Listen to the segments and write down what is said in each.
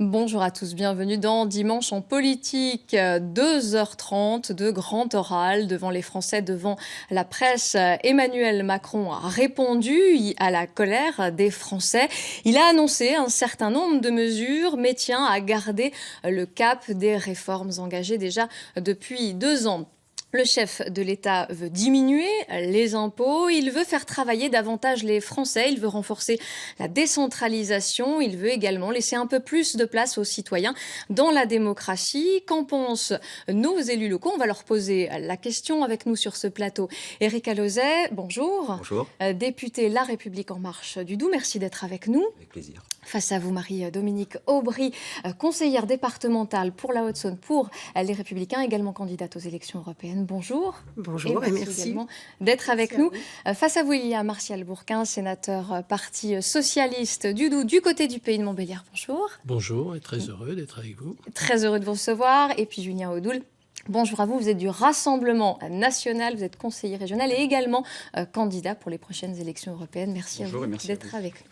Bonjour à tous, bienvenue dans Dimanche en politique. 2h30 de grand oral devant les Français, devant la presse. Emmanuel Macron a répondu à la colère des Français. Il a annoncé un certain nombre de mesures, mais tient à garder le cap des réformes engagées déjà depuis 2 ans. Le chef de l'État veut diminuer les impôts, il veut faire travailler davantage les Français, il veut renforcer la décentralisation, il veut également laisser un peu plus de place aux citoyens dans la démocratie. Qu'en pensent nos élus locaux? On va leur poser la question avec nous sur ce plateau. Éric Alauzet, bonjour. Bonjour. Député La République En Marche du Doubs, merci d'être avec nous. Avec plaisir. Face à vous, Marie-Dominique Aubry, conseillère départementale pour la Haute-Saône pour les Républicains, également candidate aux élections européennes. Bonjour. Bonjour et merci également d'être avec nous. Face à vous, il y a Martial Bourquin, sénateur Parti Socialiste du Doubs, du côté du Pays de Montbéliard. Bonjour. Bonjour et très heureux d'être avec vous. Très heureux de vous recevoir. Et puis Julien Audoul. Bonjour à vous, vous êtes du Rassemblement National, vous êtes conseiller régional et également candidat pour les prochaines élections européennes. Merci Bonjour à vous d'être avec nous.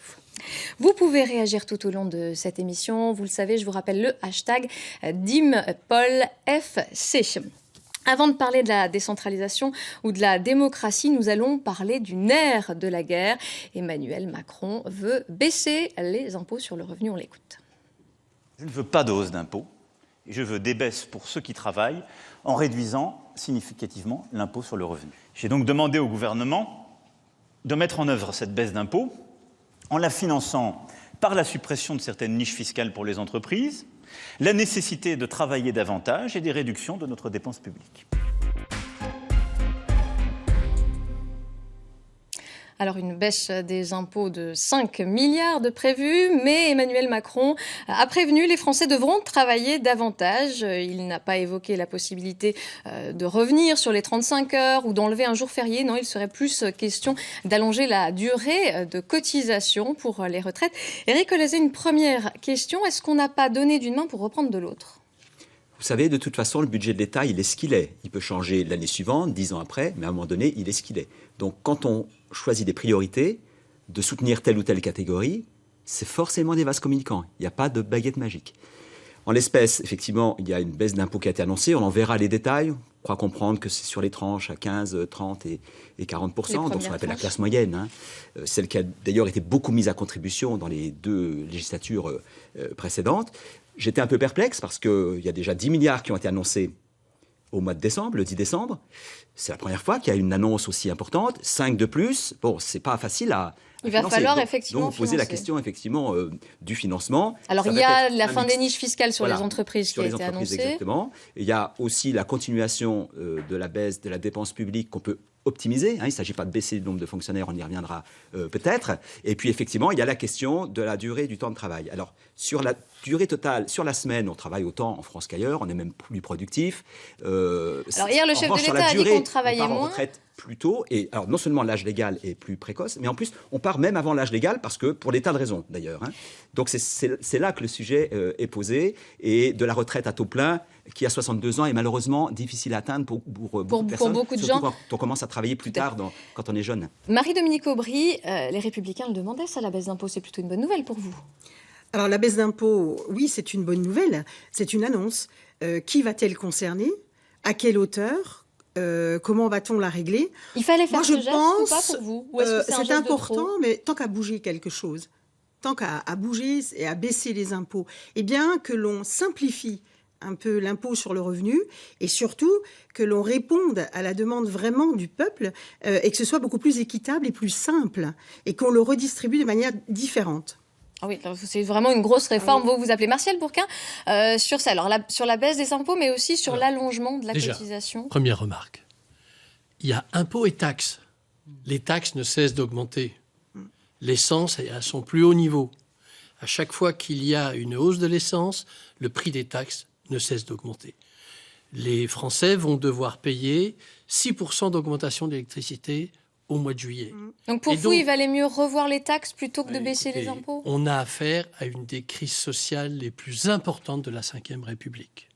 Vous pouvez réagir tout au long de cette émission. Vous le savez, je vous rappelle le hashtag DimPolFC. Avant de parler de la décentralisation ou de la démocratie, nous allons parler du nerf de la guerre. Emmanuel Macron veut baisser les impôts sur le revenu. On l'écoute. Je ne veux pas de hausse d'impôts. Je veux des baisses pour ceux qui travaillent en réduisant significativement l'impôt sur le revenu. J'ai donc demandé au gouvernement de mettre en œuvre cette baisse d'impôt en la finançant par la suppression de certaines niches fiscales pour les entreprises, la nécessité de travailler davantage et des réductions de notre dépense publique. Alors une baisse des impôts de 5 milliards de prévus, mais Emmanuel Macron a prévenu les Français devront travailler davantage. Il n'a pas évoqué la possibilité de revenir sur les 35 heures ou d'enlever un jour férié. Non, il serait plus question d'allonger la durée de cotisation pour les retraites. Éric Alauzet, une première question. Est-ce qu'on n'a pas donné d'une main pour reprendre de l'autre ? Vous savez, de toute façon, le budget de l'État, il est ce qu'il est. Il peut changer l'année suivante, 10 ans après, mais à un moment donné, il est ce qu'il est. Donc, quand on choisit des priorités, de soutenir telle ou telle catégorie, c'est forcément des vases communicants. Il n'y a pas de baguette magique. En l'espèce, effectivement, il y a une baisse d'impôt qui a été annoncée. On en verra les détails. On croit comprendre que c'est sur les tranches à 15, 30 et 40%, donc ce qu'on appelle la classe moyenne. Celle qui a d'ailleurs été beaucoup mise à contribution dans les 2 législatures précédentes. J'étais un peu perplexe parce qu'il y a déjà 10 milliards qui ont été annoncés au mois de décembre, le 10 décembre. C'est la première fois qu'il y a une annonce aussi importante. 5 de plus, bon, c'est pas facile à Il va financer. falloir effectivement donc poser la question effectivement du financement. Alors il y a la fin des niches fiscales sur les entreprises qui a été annoncée. Exactement. Et il y a aussi la continuation de la baisse de la dépense publique qu'on peut optimiser. Il ne s'agit pas de baisser le nombre de fonctionnaires, on y reviendra peut-être. Et puis effectivement, il y a la question de la durée du temps de travail. Alors sur la durée totale, sur la semaine, on travaille autant en France qu'ailleurs, on est même plus productif. Alors hier, le chef de l'État a dit qu'on travaillait moins. On part en retraite plus tôt. Et alors non seulement l'âge légal est plus précoce, mais en plus on part même avant l'âge légal parce que pour des tas de raisons d'ailleurs. Donc c'est là que le sujet est posé, et de la retraite à taux plein qui à 62 ans est malheureusement difficile à atteindre pour beaucoup de personnes, beaucoup de gens. Quand on commence à travailler plus tard, quand on est jeune. Marie-Dominique Aubry, les Républicains le demandaient, ça, la baisse d'impôts, c'est plutôt une bonne nouvelle pour vous? Alors la baisse d'impôts, oui, c'est une bonne nouvelle. C'est une annonce. Qui va-t-elle concerner? À quelle hauteur? Comment va-t-on la régler? Il fallait faire ce geste ou pas pour vous? Ou est-ce que c'est un geste important, de trop? mais tant qu'à bouger quelque chose, tant qu'à bouger et à baisser les impôts, eh bien que l'on simplifie un peu l'impôt sur le revenu, et surtout que l'on réponde à la demande vraiment du peuple, et que ce soit beaucoup plus équitable et plus simple, et qu'on le redistribue de manière différente. Ah oui, c'est vraiment une grosse réforme. Vous vous appelez Martial Bourquin sur ça. Alors sur la baisse des impôts, mais aussi sur l'allongement de la cotisation. Première remarque. Il y a impôts et taxes. Les taxes ne cessent d'augmenter. L'essence est à son plus haut niveau. À chaque fois qu'il y a une hausse de l'essence, le prix des taxes ne cesse d'augmenter. Les Français vont devoir payer 6% d'augmentation d'électricité au mois de juillet. Donc pour vous, il valait mieux revoir les taxes plutôt que de baisser les impôts? On a affaire à une des crises sociales les plus importantes de la Ve République.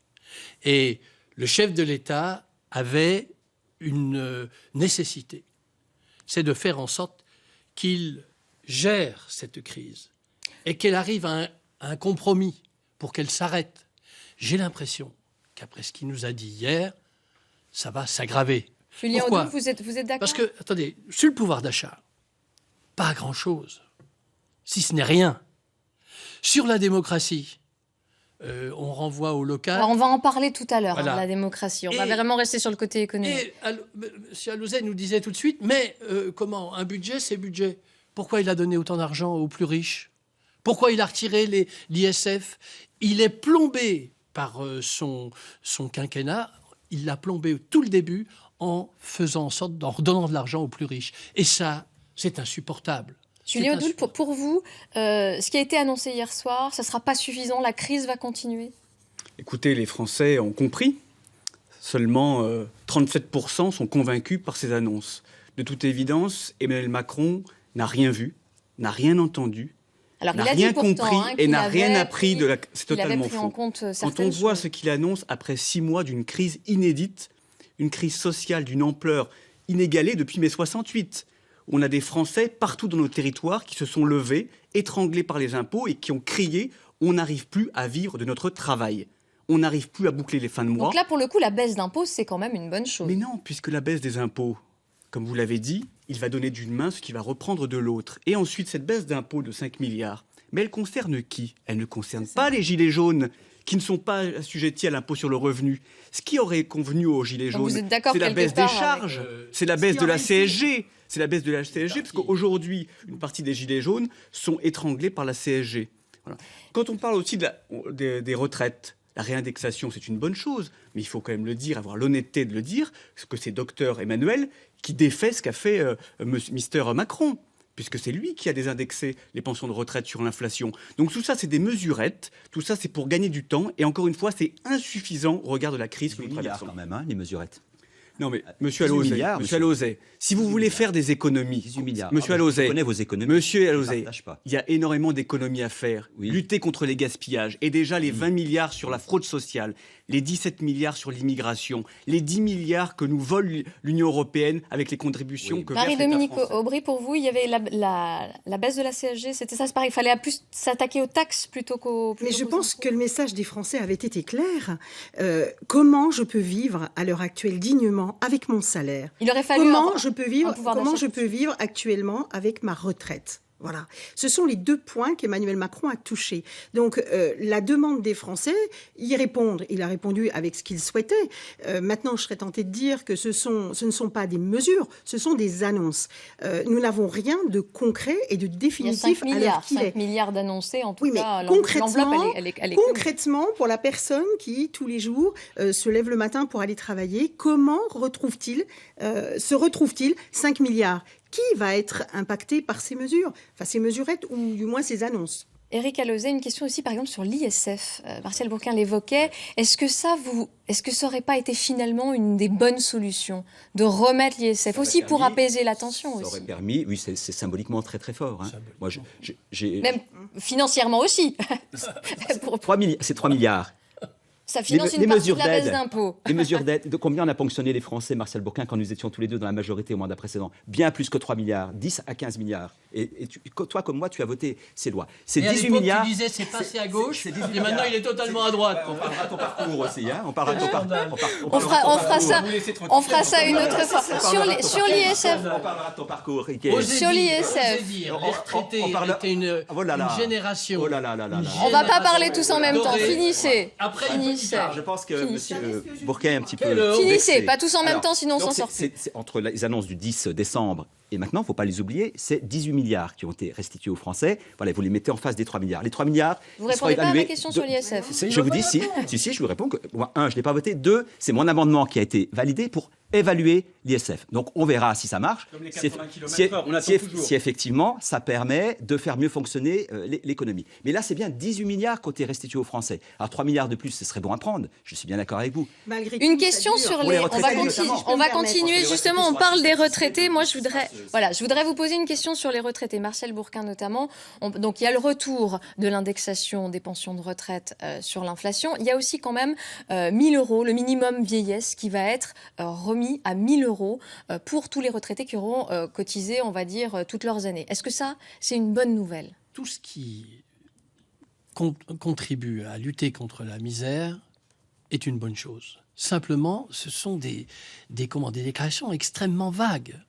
Et le chef de l'État avait une nécessité, c'est de faire en sorte qu'il gère cette crise et qu'elle arrive à un compromis pour qu'elle s'arrête. J'ai l'impression qu'après ce qu'il nous a dit hier, ça va s'aggraver. Julien Pourquoi ? Audoul, vous êtes d'accord ? Parce que, attendez, sur le pouvoir d'achat, pas grand-chose, si ce n'est rien. Sur la démocratie, on renvoie au local. Alors on va en parler tout à l'heure, Voilà. de la démocratie. On va vraiment rester sur le côté économique. Et M. Alauzet nous disait tout de suite, mais comment ? Un budget, c'est budget. Pourquoi il a donné autant d'argent aux plus riches ? Pourquoi il a retiré l'ISF ? Il est plombé par son quinquennat. Il l'a plombé tout le début en faisant en sorte, en redonnant de l'argent aux plus riches. Et ça, c'est insupportable. Julien Audoul, pour vous, ce qui a été annoncé hier soir, ça ne sera pas suffisant, la crise va continuer ? Écoutez, les Français ont compris. Seulement 37% sont convaincus par ces annonces. De toute évidence, Emmanuel Macron n'a rien vu, n'a rien entendu, Alors, n'a il a dit rien pourtant, compris et qu'il n'a rien avait appris de la... C'est il avait totalement pris en faux. compte Quand certaines on voit choses. ce qu'il annonce après 6 mois d'une crise inédite, une crise sociale d'une ampleur inégalée depuis mai 68, on a des Français partout dans nos territoires qui se sont levés, étranglés par les impôts et qui ont crié « on n'arrive plus à vivre de notre travail ». On n'arrive plus à boucler les fins de mois. Donc là, pour le coup, la baisse d'impôts, c'est quand même une bonne chose. Mais non, puisque la baisse des impôts, comme vous l'avez dit, il va donner d'une main ce qui va reprendre de l'autre. Et ensuite, cette baisse d'impôts de 5 milliards, mais elle concerne qui ? Elle ne concerne pas les gilets jaunes qui ne sont pas assujettis à l'impôt sur le revenu. Ce qui aurait convenu aux gilets Donc vous jaunes, êtes d'accord c'est la quelque baisse des part avec, charges, c'est la baisse de la aurait été- CSG. C'est la baisse de la CSG, parce qu'aujourd'hui, une partie des gilets jaunes sont étranglés par la CSG. Voilà. Quand on parle aussi des retraites, la réindexation, c'est une bonne chose, mais il faut quand même le dire, avoir l'honnêteté de le dire, que c'est docteur Emmanuel qui défait ce qu'a fait Mister Macron, puisque c'est lui qui a désindexé les pensions de retraite sur l'inflation. Donc tout ça, c'est des mesurettes, tout ça, c'est pour gagner du temps, et encore une fois, c'est insuffisant au regard de la crise que 18 nous milliards traversons. quand même, hein, les mesurettes. Non mais, monsieur 18 Alauzet, milliards, monsieur monsieur. Alauzet, si vous 18 voulez milliards. faire des économies, 18 milliards. monsieur Ah, je Alauzet, connais vos économies. monsieur Je Alauzet, partage pas. il y a énormément d'économies à faire. Oui. Lutter contre les gaspillages. Et déjà, les 20 milliards sur la fraude sociale, les 17 milliards sur l'immigration, les 10 milliards que nous vole l'Union européenne avec les contributions Oui. que verse Marie-Dominique l'État français. Aubry, pour vous, il y avait la baisse de la CSG, c'était ça, c'est pareil, il fallait plus s'attaquer aux taxes plutôt qu'aux... Mais je pense que le message des Français avait été clair. Comment je peux vivre à l'heure actuelle dignement avec mon salaire ? Il aurait fallu Comment un- je peux un vivre, pouvoir comment d'achat je peux vivre actuellement avec ma retraite ? Voilà. Ce sont les 2 points qu'Emmanuel Macron a touchés. Donc, la demande des Français, y répondre. Il a répondu avec ce qu'il souhaitait. Maintenant, je serais tentée de dire que ce ne sont pas des mesures, ce sont des annonces. Nous n'avons rien de concret et de Il y a définitif 5 à l'heure milliards, qu'il 5 est. milliards d'annoncés, en tout Oui, mais cas, concrètement, l'enveloppe, elle est connue. concrètement, pour la personne qui, tous les jours, se lève le matin pour aller travailler, comment se retrouve-t-il 5 milliards ? Qui va être impacté par ces mesures ? Enfin, ces mesurettes, ou du moins ces annonces. Éric Alauzet, une question aussi, par exemple, sur l'ISF. Martial Bourquin l'évoquait. Est-ce que ça n'aurait pas été finalement une des bonnes solutions de remettre l'ISF aussi pour permis- apaiser la tension Ça aurait aussi, permis, oui, c'est symboliquement très très fort. Hein. Moi, j'ai même financièrement aussi. Pour- 3 milliards, c'est 3 milliards. Ça finance Les une partie mesures de la baisse d'aide. d'impôts. Les mesures d'aide, de combien on a ponctionné les Français, Martial Bourquin, quand nous étions tous les deux dans la majorité au mandat précédent ? Bien plus que 3 milliards, 10 à 15 milliards. Et toi comme moi, tu as voté ces lois. C'est Et à 18 l'époque, milliards. tu disais c'est passé à gauche, c'est 18 et maintenant milliards. il est totalement à droite. On parlera de ton parcours aussi, hein. On parlera de ton parcours. On fera ça une autre fois. Sur l'ISF. On parlera de ton parcours, Riquet. Sur l'ISF. Osez dire, les retraités on parle- étaient une Oh là là. génération. Oh là là là là là. On va pas parler tous en même temps. Doré. Finissez. Après, Finissez. Je pense que Finissez. M. Bourquin est un petit peu... Quelle honte. Finissez, vexé. pas tous en même Alors, temps, sinon on donc s'en sort plus. c'est entre les annonces du 10 décembre et maintenant, il ne faut pas les oublier, c'est 18 milliards qui ont été restitués aux Français. Voilà, vous les mettez en face des 3 milliards. Les 3 milliards, Vous ils seront répondez pas à ma évalués question de- sur l'ISF. Je vous dis si, je vous réponds que, moi, 1, je ne l'ai pas voté, 2, c'est mon amendement qui a été validé pour évaluer l'ISF. Donc on verra si ça marche. Comme les Si- 80 si- km/h, on attend si- toujours. si effectivement ça permet de faire mieux fonctionner l'économie. Mais là, c'est bien 18 milliards qui ont été restitués aux Français. Alors 3 milliards de plus, ce serait bon à prendre. Je suis bien d'accord avec vous. Malgré Une tout, ça question dure. sur Pour les. les retraités, notamment. On va Parce que continuer les justement. retraités On parle sont des assistés, retraités. Moi, c'est je voudrais vous poser une question sur les retraités. Martial Bourquin notamment. Donc il y a le retour de l'indexation des pensions de retraite sur l'inflation. Il y a aussi quand même 1 000 €, le minimum vieillesse, qui va être remis à 1 000 € pour tous les retraités qui auront cotisé, on va dire, toutes leurs années. Est-ce que ça, c'est une bonne nouvelle ? Tout ce qui contribue à lutter contre la misère est une bonne chose. Simplement, ce sont des déclarations extrêmement vagues.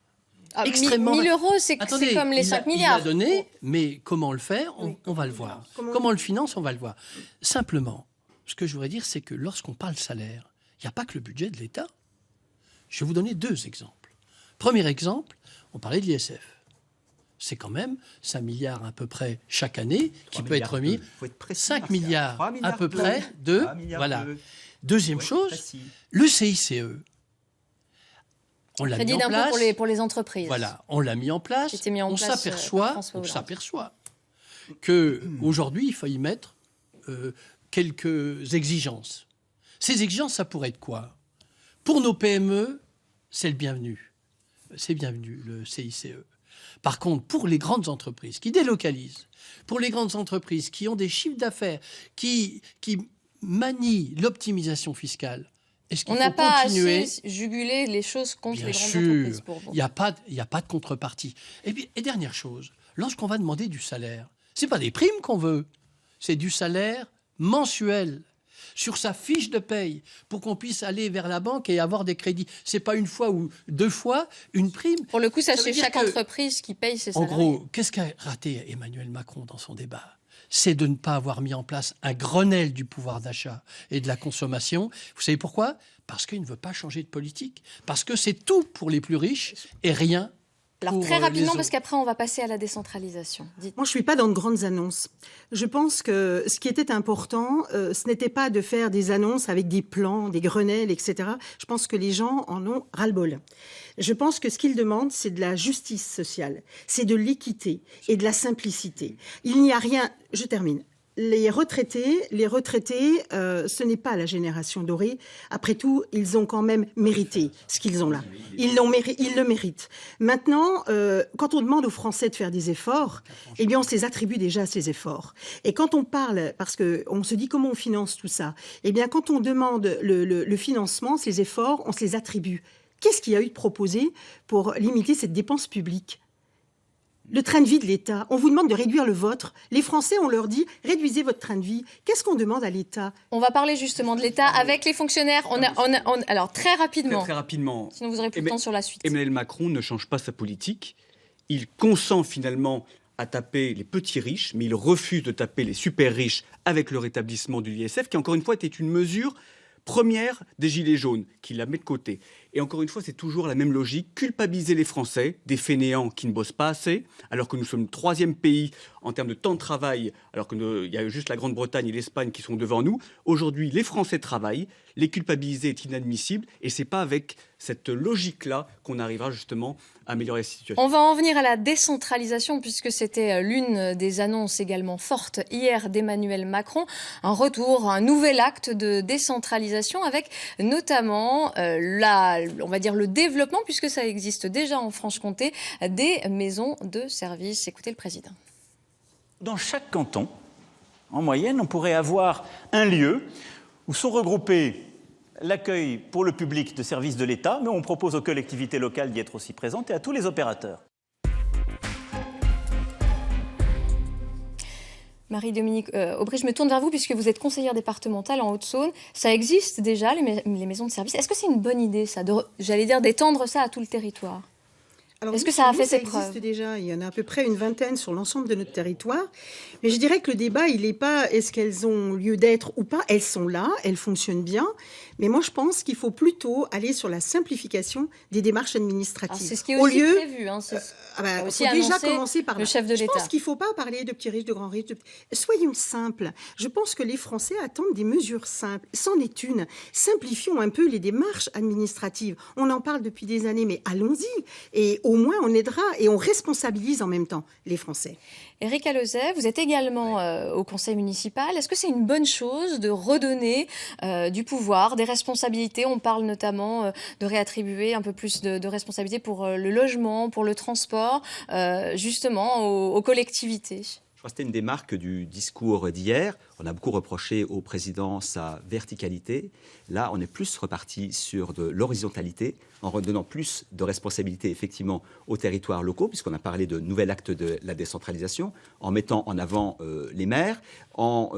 Ah, Extrêmement 1 000 vagues. euros, c'est Attendez, comme les 5 Il milliards. l'a donné, mais comment on le fait, on va le voir. Comment Comment on le finance, on va le voir. Simplement, ce que je voudrais dire, c'est que lorsqu'on parle salaire, il n'y a pas que le budget de l'État. Je vais vous donner 2 exemples. Premier exemple, on parlait de l'ISF. C'est quand même 5 milliards à peu près chaque année qui peut être remis. 5 milliards à peu près de... Voilà. Deuxième chose, le CICE. On l'a mis Crédit en d'impôt place. pour les entreprises. Voilà, on l'a mis en place. C'était mis en On place, par s'aperçoit François Hollande. qu'aujourd'hui, il faut y mettre quelques exigences. Ces exigences, ça pourrait être quoi? Pour nos PME, c'est le bienvenu. C'est bienvenu, le CICE. Par contre, pour les grandes entreprises qui délocalisent, pour les grandes entreprises qui ont des chiffres d'affaires, qui manient l'optimisation fiscale, est-ce qu'il On faut n'a pas continuer? assez jugulé les choses contre Bien les grandes sûr, entreprises pour vous. il n'y a pas de contrepartie. Et dernière chose, lorsqu'on va demander du salaire, ce n'est pas des primes qu'on veut, c'est du salaire mensuel sur sa fiche de paye pour qu'on puisse aller vers la banque et avoir des crédits. Ce n'est pas une fois ou 2 fois une prime. Pour le coup, ça, Ça veut c'est dire chaque que, entreprise qui paye ses En salariés. gros, qu'est-ce qu'a raté Emmanuel Macron dans son débat? C'est de ne pas avoir mis en place un Grenelle du pouvoir d'achat et de la consommation. Vous savez pourquoi? Parce qu'il ne veut pas changer de politique. Parce que c'est tout pour les plus riches et rien Alors pour très les rapidement, autres. parce qu'après, on va passer à la décentralisation. Dites. Moi, je ne suis pas dans de grandes annonces. Je pense que ce qui était important, ce n'était pas de faire des annonces avec des plans, des Grenelles, etc. Je pense que les gens en ont ras-le-bol. Je pense que ce qu'ils demandent, c'est de la justice sociale, c'est de l'équité et de la simplicité. Il n'y a rien... Je termine. Les retraités, ce n'est pas la génération dorée. Après tout, ils ont quand même mérité ce qu'ils ont là. Ils le méritent. Maintenant, quand on demande aux Français de faire des efforts, eh bien, on se les attribue déjà, ces efforts. Et quand on parle, parce qu'on se dit comment on finance tout ça, eh bien, quand on demande le financement, ces efforts, on se les attribue. Qu'est-ce qu'il y a eu de proposé pour limiter cette dépense publique ? Le train de vie de l'État. On vous demande de réduire le vôtre. Les Français, on leur dit, réduisez votre train de vie. Qu'est-ce qu'on demande à l'État? On va parler justement de l'État avec les fonctionnaires. Alors, très rapidement, Très rapidement, sinon vous aurez plus le temps sur la suite. Emmanuel Macron ne change pas sa politique. Il consent finalement à taper les petits riches, mais il refuse de taper les super riches avec le rétablissement de l'ISF, qui encore une fois était une mesure première des Gilets jaunes, qui la met de côté. Et encore une fois, c'est toujours la même logique, culpabiliser les Français, des fainéants qui ne bossent pas assez, alors que nous sommes le 3e pays en termes de temps de travail, alors qu'il y a juste la Grande-Bretagne et l'Espagne qui sont devant nous. Aujourd'hui, les Français travaillent, les culpabiliser est inadmissible, et c'est pas avec cette logique-là qu'on arrivera justement à améliorer la situation. On va en venir à la décentralisation, puisque c'était l'une des annonces également fortes hier d'Emmanuel Macron. Un retour, un nouvel acte de décentralisation avec notamment on va dire le développement, puisque ça existe déjà en Franche-Comté, des maisons de services. Écoutez le président. Dans chaque canton, en moyenne, on pourrait avoir un lieu où sont regroupés l'accueil pour le public de services de l'État, mais on propose aux collectivités locales d'y être aussi présentes et à tous les opérateurs. Marie-Dominique Aubry, je me tourne vers vous puisque vous êtes conseillère départementale en Haute-Saône. Ça existe déjà, les maisons de service. Est-ce que c'est une bonne idée, ça, d'étendre ça à tout le territoire ? Alors, Est-ce oui, que ça a chez fait nous, ses existe preuves déjà. Il y en a à peu près une vingtaine sur l'ensemble de notre territoire. Mais je dirais que le débat, il n'est pas est-ce qu'elles ont lieu d'être ou pas. Elles sont là, elles fonctionnent bien. Mais moi, je pense qu'il faut plutôt aller sur la simplification des démarches administratives. Alors, c'est ce qui est aussi prévu. Il aussi faut déjà annoncé commencer par le chef de Je l'État. pense qu'il ne faut pas parler de petits riches, de grands riches. Soyons simples. Je pense que les Français attendent des mesures simples. C'en est une. Simplifions un peu les démarches administratives. On en parle depuis des années, mais allons-y. Et au moins, on aidera et on responsabilise en même temps les Français. Éric Alauzet, vous êtes également au conseil municipal. Est-ce que c'est une bonne chose de redonner du pouvoir, des responsabilités? On parle notamment de réattribuer un peu plus de responsabilités pour le logement, pour le transport, justement aux collectivités. Je crois que c'était une des marques du discours d'hier. On a beaucoup reproché au président sa verticalité. Là, on est plus reparti sur de l'horizontalité, en redonnant plus de responsabilités, effectivement, aux territoires locaux, puisqu'on a parlé de nouvel acte de la décentralisation, en mettant en avant les maires, en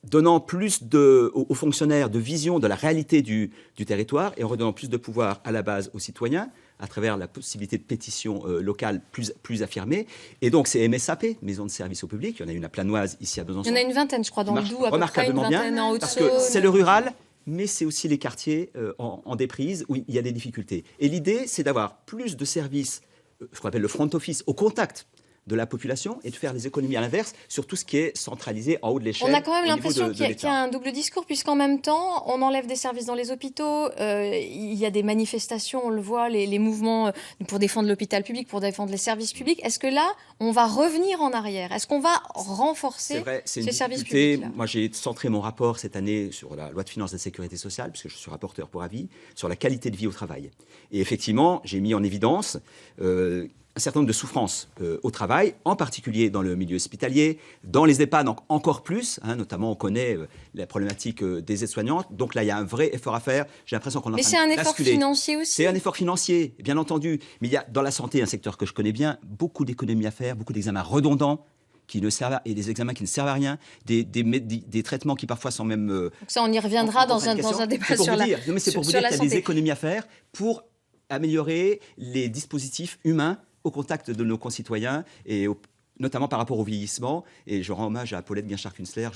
donnant plus aux fonctionnaires de vision de la réalité du territoire et en redonnant plus de pouvoir à la base aux citoyens, à travers la possibilité de pétition locale plus affirmée. Et donc, c'est MSAP, Maison de service au public. Il y en a une à Planoise, ici à Besançon. Il y en a une vingtaine, je crois, dans le Doubs, à peu près une vingtaine en parce Haute-Saône. que c'est le rural, mais c'est aussi les quartiers en déprise où il y a des difficultés. Et l'idée, c'est d'avoir plus de services, ce qu'on appelle le front office, au contact de la population et de faire des économies à l'inverse sur tout ce qui est centralisé en haut de l'échelle. On a quand même l'impression qu'il y l'État. a un double discours, puisqu'en même temps, on enlève des services dans les hôpitaux, il y a des manifestations, on le voit, les mouvements pour défendre l'hôpital public, pour défendre les services publics. Est-ce que là, on va revenir en arrière? Est-ce qu'on va renforcer ces services publics? Moi, j'ai centré mon rapport cette année sur la loi de finances de la sécurité sociale, puisque je suis rapporteur pour avis, sur la qualité de vie au travail. Et effectivement, j'ai mis en évidence un certain nombre de souffrances au travail, en particulier dans le milieu hospitalier, dans les EHPAD encore plus, notamment on connaît la problématique des aides-soignantes, donc là il y a un vrai effort à faire, j'ai l'impression qu'on est en train de basculer. Mais c'est un effort financier aussi. C'est un effort financier, bien entendu, mais il y a dans la santé, un secteur que je connais bien, beaucoup d'économies à faire, beaucoup d'examens redondants, qui ne servent et des examens qui ne servent à rien, des traitements qui parfois sont même... Donc ça on y reviendra dans un débat sur la santé. C'est pour vous dire qu'il y a des économies à faire pour améliorer les dispositifs humains au contact de nos concitoyens, et notamment par rapport au vieillissement. Et je rends hommage à Paulette Guinchard-Kunstler,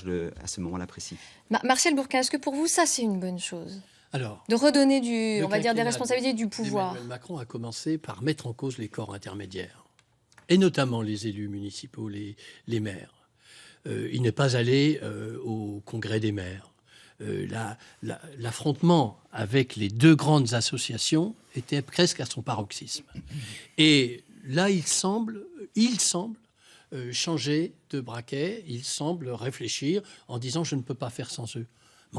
à ce moment-là précis. Martial Bourquin, est-ce que pour vous, ça, c'est une bonne chose? Alors, de redonner on va dire, des responsabilités, du pouvoir. Emmanuel Macron a commencé par mettre en cause les corps intermédiaires, et notamment les élus municipaux, les maires. Il n'est pas allé au congrès des maires. L'affrontement avec les deux grandes associations était presque à son paroxysme. Et là, il semble changer de braquet, il semble réfléchir en disant « je ne peux pas faire sans eux ».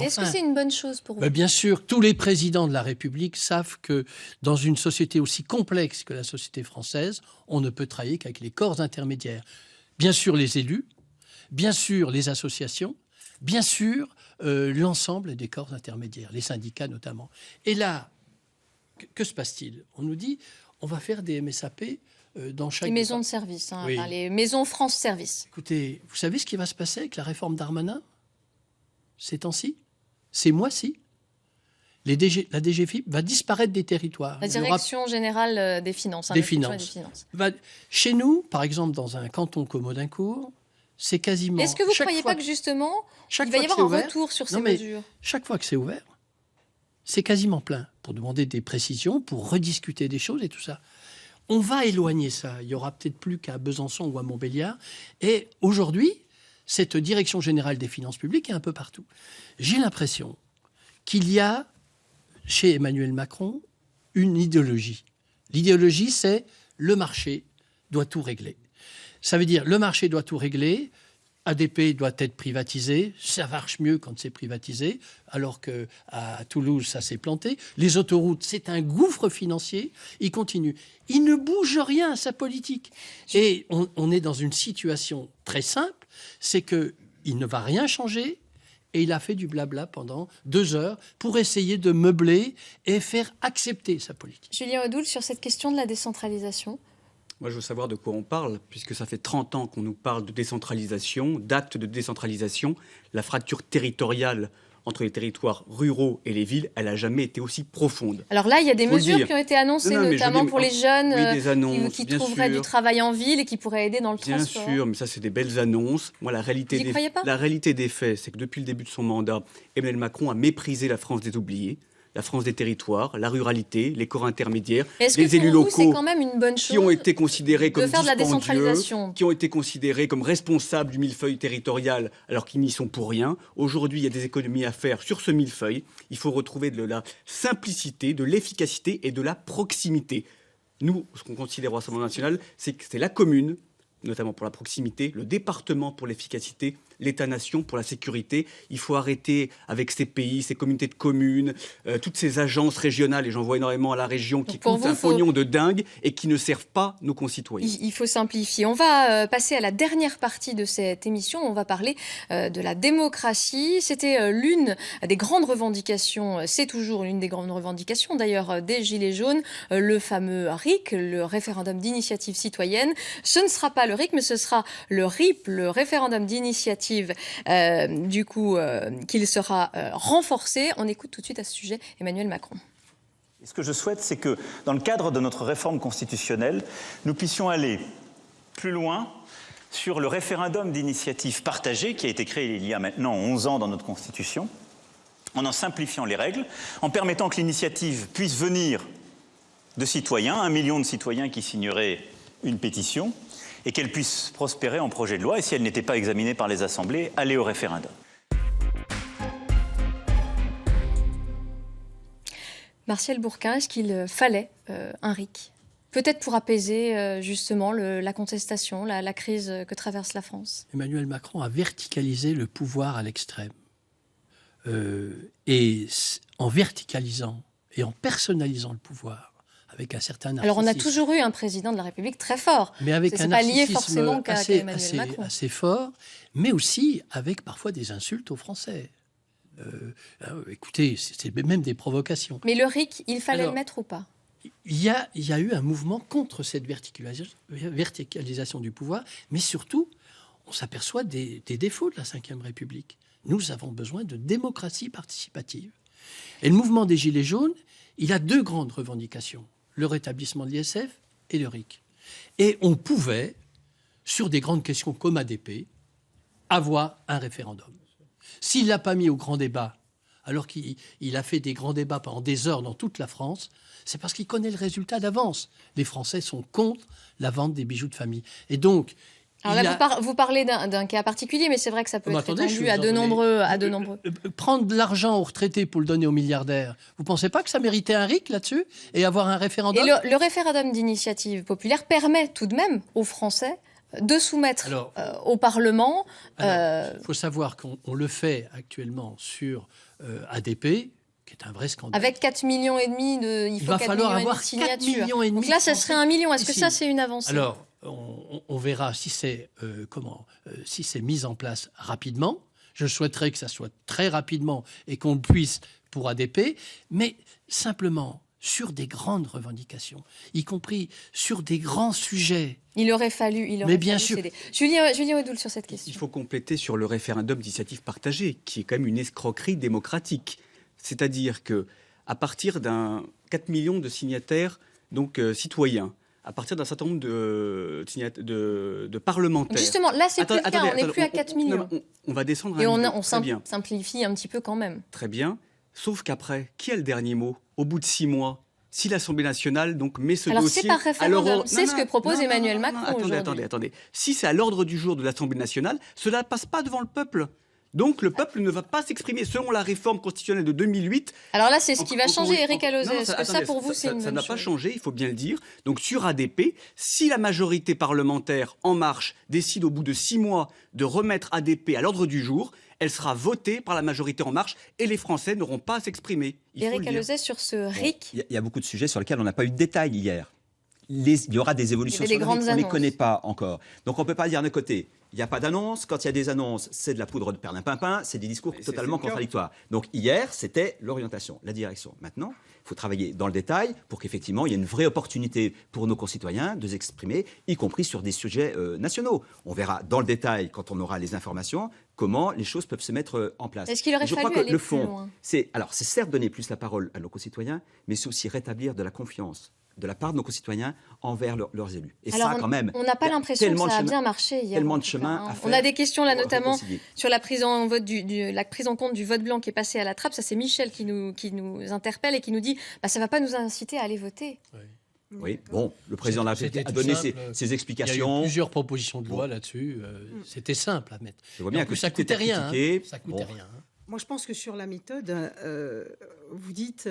Est-ce que c'est une bonne chose pour vous? Bien sûr, tous les présidents de la République savent que dans une société aussi complexe que la société française, on ne peut travailler qu'avec les corps intermédiaires. Bien sûr les élus, bien sûr les associations, bien sûr l'ensemble des corps intermédiaires, les syndicats notamment. Et là, que se passe-t-il? On nous dit on va faire des MSAP dans chaque... Les maisons de service, oui. Enfin, les maisons France Service. Écoutez, vous savez ce qui va se passer avec la réforme Darmanin ces temps-ci? Ces mois-ci, la DGFiP va disparaître des territoires. La Direction générale des finances. Des finances. Chez nous, par exemple, dans un canton comme Audincourt, c'est quasiment... Est-ce que vous ne croyez pas que justement, il va y avoir un retour sur ces mesures? Chaque fois que c'est ouvert, c'est quasiment plein pour demander des précisions, pour rediscuter des choses et tout ça. On va éloigner ça. Il n'y aura peut-être plus qu'à Besançon ou à Montbéliard. Et aujourd'hui, cette direction générale des finances publiques est un peu partout. J'ai l'impression qu'il y a, chez Emmanuel Macron, une idéologie. L'idéologie, c'est le marché doit tout régler. Ça veut dire le marché doit tout régler, ADP doit être privatisé, ça marche mieux quand c'est privatisé, alors qu'à Toulouse, ça s'est planté. Les autoroutes, c'est un gouffre financier, il continue. Il ne bouge rien à sa politique. Et on est dans une situation très simple, c'est qu'il ne va rien changer, et il a fait du blabla pendant 2 heures pour essayer de meubler et faire accepter sa politique. Julien Odoul, sur cette question de la décentralisation. Moi, je veux savoir de quoi on parle, puisque ça fait 30 ans qu'on nous parle de décentralisation, d'actes de décentralisation. La fracture territoriale entre les territoires ruraux et les villes, elle n'a jamais été aussi profonde. Alors là, il y a des mesures qui ont été annoncées, notamment pour les jeunes qui trouveraient du travail en ville et qui pourraient aider dans le transport. Bien sûr, mais ça, c'est des belles annonces. Moi, la réalité des faits, c'est que depuis le début de son mandat, Emmanuel Macron a méprisé la France des oubliés, la France des territoires, la ruralité, les corps intermédiaires, les élus locaux c'est quand même une bonne chose qui ont été considérés comme faire de la décentralisation, qui ont été considérés comme responsables du millefeuille territorial alors qu'ils n'y sont pour rien. Aujourd'hui, il y a des économies à faire sur ce millefeuille. Il faut retrouver de la simplicité, de l'efficacité et de la proximité. Nous, ce qu'on considère au Rassemblement national, c'est que c'est la commune, notamment pour la proximité, le département pour l'efficacité, l'État-nation pour la sécurité. Il faut arrêter avec ces pays, ces communautés de communes, toutes ces agences régionales, et j'en vois énormément à la région, qui coûtent un pognon de dingue et qui ne servent pas nos concitoyens. Il faut simplifier. On va passer à la dernière partie de cette émission. On va parler de la démocratie. C'était l'une des grandes revendications, c'est toujours l'une des grandes revendications d'ailleurs des Gilets jaunes, le fameux RIC, le référendum d'initiative citoyenne. Ce ne sera pas le RIC, mais ce sera le RIP, le référendum d'initiative, qu'il sera renforcé. On écoute tout de suite à ce sujet Emmanuel Macron. Et ce que je souhaite, c'est que dans le cadre de notre réforme constitutionnelle, nous puissions aller plus loin sur le référendum d'initiative partagée qui a été créé il y a maintenant 11 ans dans notre Constitution, en simplifiant les règles, en permettant que l'initiative puisse venir de citoyens, 1 million de citoyens qui signeraient une pétition, et qu'elle puisse prospérer en projet de loi, et si elle n'était pas examinée par les assemblées, aller au référendum. Martial Bourquin, est-ce qu'il fallait un RIC ? Peut-être pour apaiser justement la contestation, la crise que traverse la France. Emmanuel Macron a verticalisé le pouvoir à l'extrême. Et en verticalisant et en personnalisant le pouvoir, avec un certain narcissisme. Alors on a toujours eu un président de la République très fort. Mais avec un pas lié narcissisme forcément qu'à Emmanuel Macron. assez fort, mais aussi avec parfois des insultes aux Français. Écoutez, c'est même des provocations. Mais le RIC, il fallait le mettre ou pas ? Il y a eu un mouvement contre cette verticalisation du pouvoir, mais surtout, on s'aperçoit des défauts de la Ve République. Nous avons besoin de démocratie participative. Et le mouvement des Gilets jaunes, il a 2 grandes revendications, le rétablissement de l'ISF et le RIC. Et on pouvait, sur des grandes questions comme ADP, avoir un référendum. S'il ne l'a pas mis au grand débat, alors qu'il a fait des grands débats pendant des heures dans toute la France, c'est parce qu'il connaît le résultat d'avance. Les Français sont contre la vente des bijoux de famille. Et donc... Alors là, vous parlez d'un cas particulier, mais c'est vrai que ça peut être étendu à de nombreux. Prendre de l'argent aux retraités pour le donner aux milliardaires, vous ne pensez pas que ça méritait un RIC là-dessus et avoir un référendum ? Et le référendum d'initiative populaire permet tout de même aux Français de soumettre au Parlement... Il faut savoir qu'on le fait actuellement sur ADP, qui est un vrai scandale. Avec 4,5 millions, il faut 4,5 millions de signatures. 4,5 millions. Donc là, ça serait 1 million. Est-ce que ça, c'est une avancée ? Alors, on verra si c'est mis en place rapidement. Je souhaiterais que ça soit très rapidement et qu'on puisse pour ADP, mais simplement sur des grandes revendications, y compris sur des grands sujets. Il aurait fallu céder. Julien Audoul sur cette question. Il faut compléter sur le référendum d'initiative partagée, qui est quand même une escroquerie démocratique. C'est-à-dire que à partir d'un 4 millions de signataires, donc citoyens, à partir d'un certain nombre de parlementaires. Justement, là, c'est plus le cas. On n'est plus à 4 millions. On va descendre et un niveau. On simplifie un petit peu quand même. Très bien. Sauf qu'après, qui a le dernier mot ? Au bout de 6 mois, si l'Assemblée nationale met ce dossier... Alors, c'est par référendum. C'est ce que propose Emmanuel Macron aujourd'hui. Attendez. Si c'est à l'ordre du jour de l'Assemblée nationale, cela ne passe pas devant le peuple. Donc le peuple ne va pas s'exprimer selon la réforme constitutionnelle de 2008. Alors là, c'est ce qui va changer, Éric Alauzet. Est-ce que ça, pour vous, c'est une bonne chose ? Ça n'a pas changé, il faut bien le dire. Donc sur ADP, si la majorité parlementaire En Marche décide au bout de 6 mois de remettre ADP à l'ordre du jour, elle sera votée par la majorité En Marche et les Français n'auront pas à s'exprimer. Éric Alauzet, sur ce RIC... Il y a beaucoup de sujets sur lesquels on n'a pas eu de détails hier. Il y aura des évolutions sur le RIC, on ne les connaît pas encore. Donc on ne peut pas dire d'un côté, il n'y a pas d'annonce. Quand il y a des annonces, c'est de la poudre de perlimpinpin, c'est des discours totalement contradictoires. Donc hier, c'était l'orientation, la direction. Maintenant, il faut travailler dans le détail pour qu'effectivement, il y ait une vraie opportunité pour nos concitoyens de s'exprimer, y compris sur des sujets nationaux. On verra dans le détail, quand on aura les informations, comment les choses peuvent se mettre en place. Est-ce qu'il aurait fallu aller plus loin ? C'est certes donner plus la parole à nos concitoyens, mais c'est aussi rétablir de la confiance de la part de nos concitoyens envers leurs élus. Et alors ça, quand même, on n'a pas l'impression que ça a bien marché hier. Tellement de chemin à faire. On a des questions là, notamment sur la prise en compte du vote blanc qui est passé à la trappe. Ça, c'est Michel qui nous interpelle et qui nous dit ça ne va pas nous inciter à aller voter. Oui, bon, le président de la République a donné ses explications. Il y a eu plusieurs propositions de loi là-dessus. C'était simple à mettre. Je vois bien que ça ne coûtait rien. Ça coûtait rien. Moi, je pense que sur la méthode, vous dites,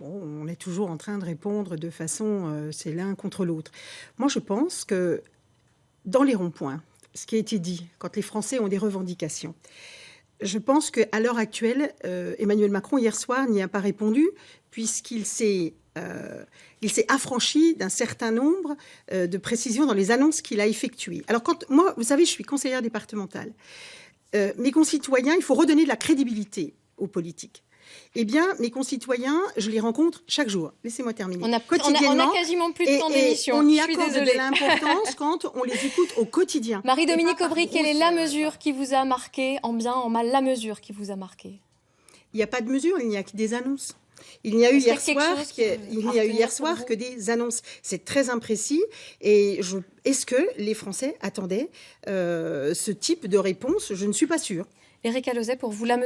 on est toujours en train de répondre de façon, c'est l'un contre l'autre. Moi, je pense que dans les ronds-points, ce qui a été dit, quand les Français ont des revendications. Je pense qu'à l'heure actuelle, Emmanuel Macron, hier soir, n'y a pas répondu, puisqu'il s'est affranchi d'un certain nombre de précisions dans les annonces qu'il a effectuées. Alors, moi, vous savez, je suis conseillère départementale. Mes concitoyens, il faut redonner de la crédibilité aux politiques. Eh bien, mes concitoyens, je les rencontre chaque jour. Laissez-moi terminer. On a quasiment plus de temps d'émission. On y accorde de l'importance quand on les écoute au quotidien. Marie-Dominique Aubry, quelle est la mesure qui vous a marqué, en bien, en mal, la mesure qui vous a marqué? Il n'y a pas de mesure, il n'y a que des annonces. Il n'y a eu hier soir que des annonces. C'est très imprécis. Et est-ce que les Français attendaient ce type de réponse? Je ne suis pas sûre. Éric Alauzet, pour vous, la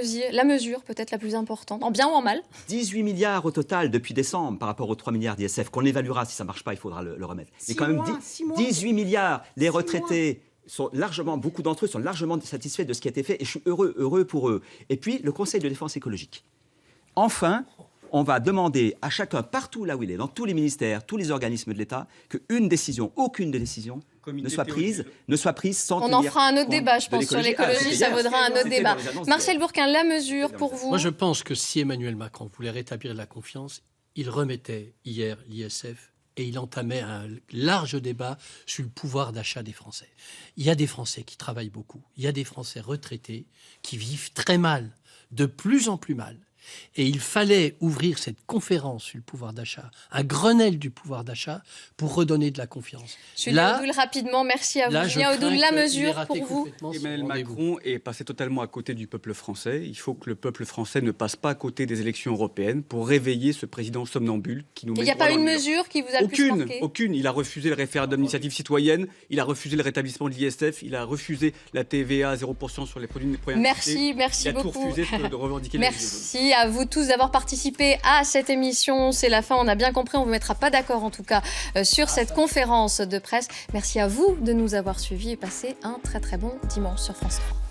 mesure peut-être la plus importante, en bien ou en mal? 18 milliards au total depuis décembre par rapport aux 3 milliards d'ISF, qu'on évaluera. Si ça ne marche pas, il faudra le remettre. Mais quand même, 18 milliards, les retraités... beaucoup d'entre eux sont largement satisfaits de ce qui a été fait et je suis heureux pour eux. Et puis, le Conseil de défense écologique. Enfin, on va demander à chacun, partout là où il est, dans tous les ministères, tous les organismes de l'État, qu'aucune décision ne soit prise sans On en fera un autre débat, je pense, sur l'écologie, ça vaudra un autre débat. Martial Bourquin, la mesure pour vous? Moi, je pense que si Emmanuel Macron voulait rétablir la confiance, il remettait hier l'ISF et il entamait un large débat sur le pouvoir d'achat des Français. Il y a des Français qui travaillent beaucoup, il y a des Français retraités qui vivent très mal, de plus en plus mal. Et il fallait ouvrir cette conférence sur le pouvoir d'achat, un Grenelle du pouvoir d'achat, pour redonner de la confiance. Julien Audoul, rapidement, merci à vous. Julien Audoul, la mesure pour vous? Emmanuel Macron est passé totalement à côté du peuple français. Il faut que le peuple français ne passe pas à côté des élections européennes pour réveiller ce président somnambule qui nous met. Il n'y a pas une mesure qui vous a le plus marqué? Aucune. Il a refusé le référendum d'initiative citoyenne, il a refusé le rétablissement de l'ISF, il a refusé la TVA à 0% sur les produits nettoyants. Merci beaucoup. Il a tout refusé de revendiquer. Merci à vous tous d'avoir participé à cette émission. C'est la fin, on a bien compris, on ne vous mettra pas d'accord en tout cas sur cette conférence de presse. Merci à vous de nous avoir suivis et passez un très très bon dimanche sur France 3.